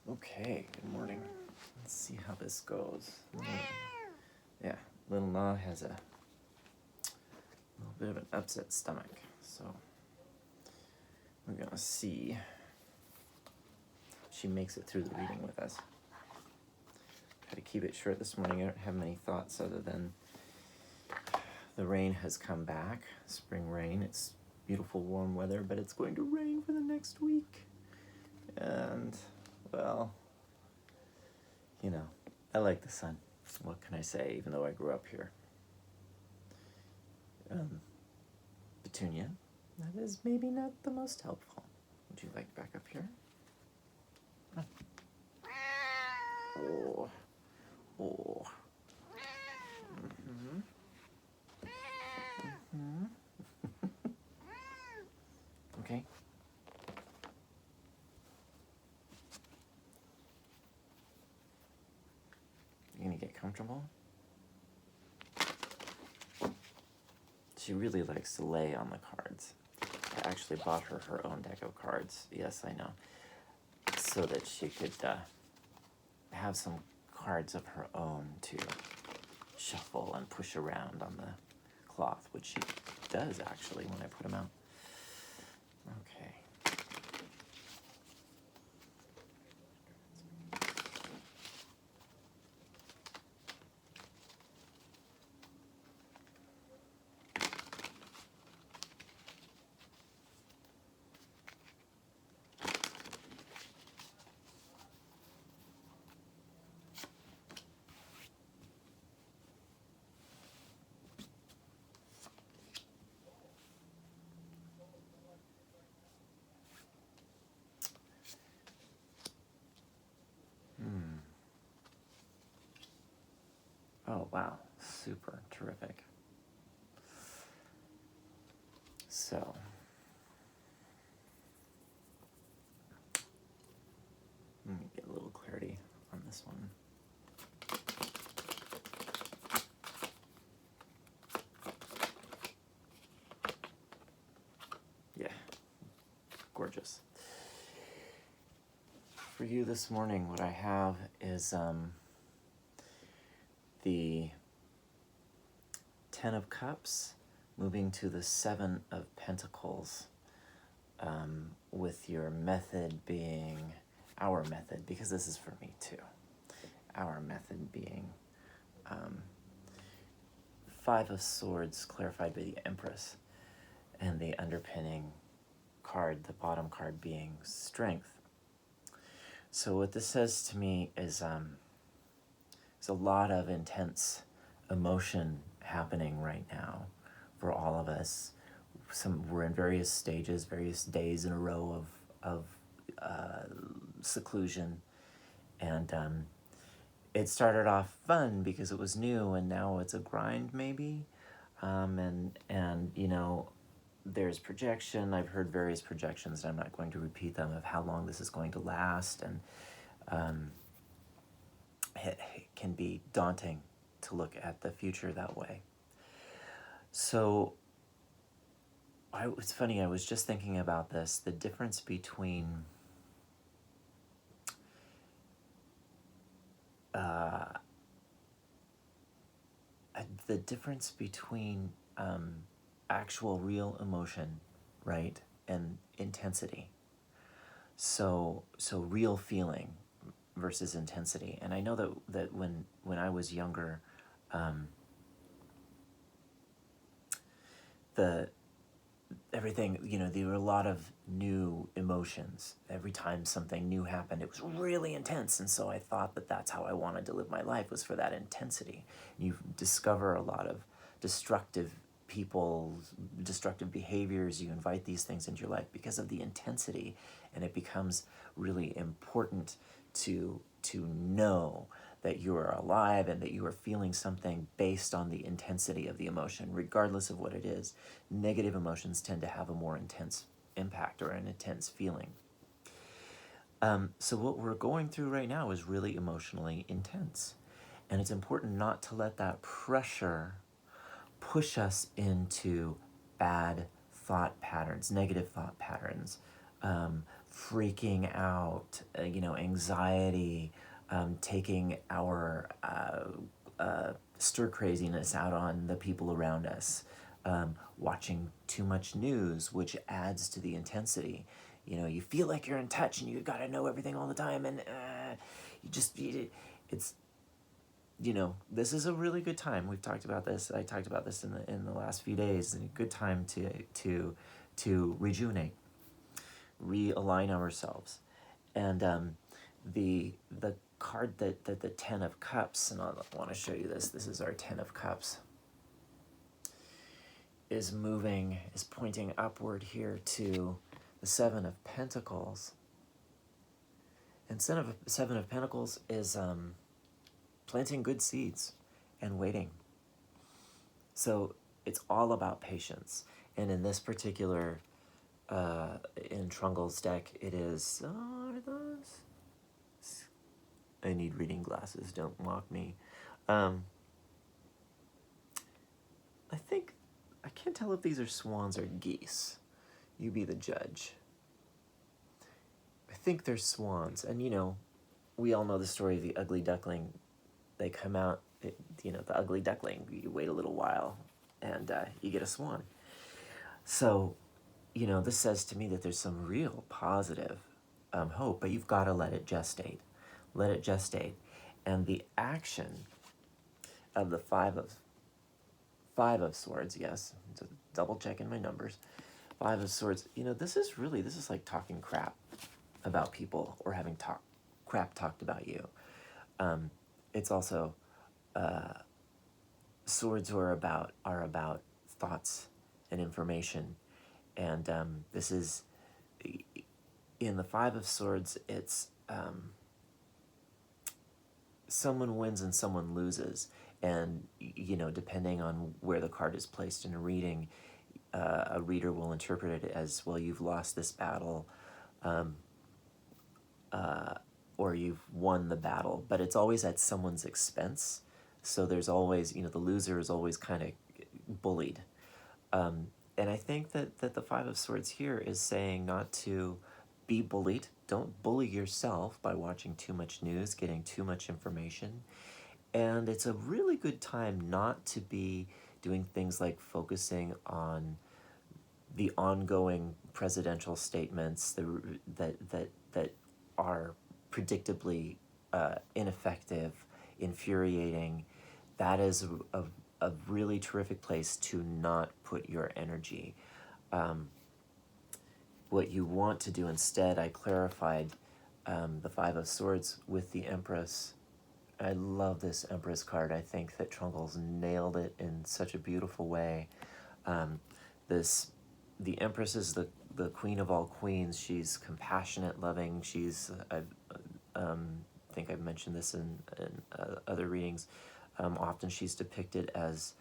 Okay, good morning. Let's see how this goes. Yeah, little Ma has a little bit of an upset stomach, so we're gonna see if she makes it through the reading with us. Try to keep it short this morning. I don't have many thoughts other than the rain has come back, spring rain. It's beautiful warm weather, but it's going to rain for the next week. And, well, you know, I like the sun. What can I say, even though I grew up here? Petunia, that is maybe not the most helpful. Would you like back up here? Oh. Oh. Mm-hmm. Mm-hmm. Okay. You gonna get comfortable? She really likes to lay on the cards. I actually bought her own deck of cards. Yes, I know. So that she could have some cards of her own to shuffle and push around on the cloth, which she does actually when I put them out. Okay. Oh, wow. Super terrific. So, let me get a little clarity on this one. Yeah, gorgeous. For you this morning, what I have is the 10 of Cups moving to the 7 of Pentacles, with your method being, our method, because this is for me too, our method being 5 of Swords clarified by the Empress, and the underpinning card, the bottom card, being Strength. So what this says to me is there's a lot of intense emotion happening right now for all of us. We're in various stages, various days in a row of seclusion, and it started off fun because it was new, and now it's a grind maybe, and you know, there's projection. I've heard various projections, and I'm not going to repeat them, of how long this is going to last, and it can be daunting to look at the future that way. So it's funny, I was just thinking about this, the difference between actual real emotion, right, and intensity. So real feeling versus intensity. And I know that when I was younger, everything, you know, there were a lot of new emotions. Every time something new happened, it was really intense. And so I thought that that's how I wanted to live my life, was for that intensity. You discover a lot of destructive people, destructive behaviors. You invite these things into your life because of the intensity. And it becomes really important to know that you are alive and that you are feeling something based on the intensity of the emotion, regardless of what it is. Negative emotions tend to have a more intense impact or an intense feeling. So what we're going through right now is really emotionally intense. And it's important not to let that pressure push us into bad thought patterns, negative thought patterns, freaking out, anxiety, taking our stir craziness out on the people around us, watching too much news, which adds to the intensity. You feel like you're in touch and you got to know everything all the time, and it's this is a really good time. We've talked about this. I talked about this in the last few days. A good time to rejuvenate, realign ourselves, and the card that the Ten of Cups, and I want to show you this. This is our Ten of Cups. Is pointing upward here to the Seven of Pentacles. And Seven of Pentacles is planting good seeds and waiting. So it's all about patience. And in this particular, in Trungle's deck, it is, are those? I need reading glasses, don't mock me. I think, I can't tell if these are swans or geese. You be the judge. I think they're swans. And we all know the story of the ugly duckling. They come out, the ugly duckling, you wait a little while and you get a swan. So, this says to me that there's some real positive hope, but you've got to let it gestate. Let it gestate. And the action of the Five of Swords, yes, just double checking my numbers. Five of Swords, this is like talking crap about people or having crap talked about you. It's also, swords are about thoughts and information. And this is, in the Five of Swords, it's someone wins and someone loses. And, depending on where the card is placed in a reading, a reader will interpret it as, well, you've lost this battle, or you've won the battle. But it's always at someone's expense. So there's always, the loser is always kind of bullied. And I think that the Five of Swords here is saying not to be bullied. Don't bully yourself by watching too much news, getting too much information. And it's a really good time not to be doing things like focusing on the ongoing presidential statements that are predictably ineffective, infuriating. That is a really terrific place to not put your energy. What you want to do instead, I clarified the Five of Swords with the Empress. I love this Empress card. I think that Trungle's nailed it in such a beautiful way. The Empress is the queen of all queens. She's compassionate, loving. She's, I think I've mentioned this in other readings. Often she's depicted as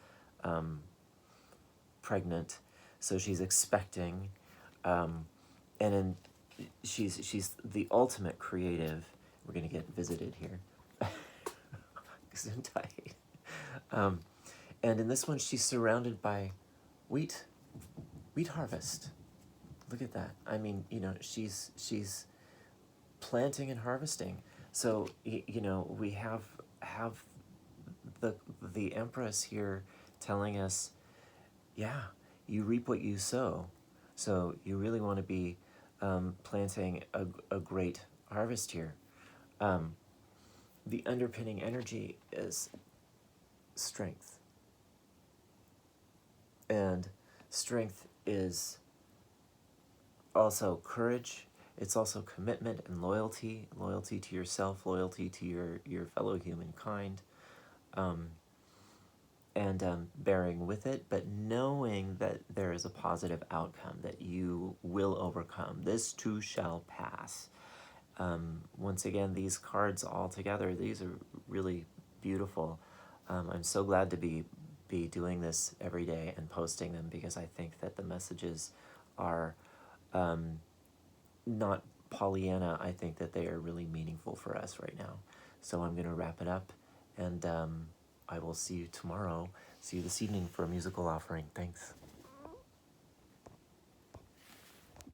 pregnant, so she's expecting, and she's the ultimate creative. We're gonna get visited here. And in this one, she's surrounded by wheat harvest. Look at that. I mean, she's planting and harvesting. So we have the Empress here telling us, yeah, you reap what you sow. So you really want to be planting a great harvest here. The underpinning energy is strength. And strength is also courage. It's also commitment and loyalty to yourself, loyalty to your fellow humankind, and bearing with it, but knowing that there is a positive outcome, that you will overcome. This too shall pass. Once again, these cards all together, these are really beautiful. I'm so glad to be doing this every day and posting them, because I think that the messages are not Pollyanna. I think that they are really meaningful for us right now. So I'm going to wrap it up, and I will see you tomorrow. See you this evening for a musical offering. Thanks.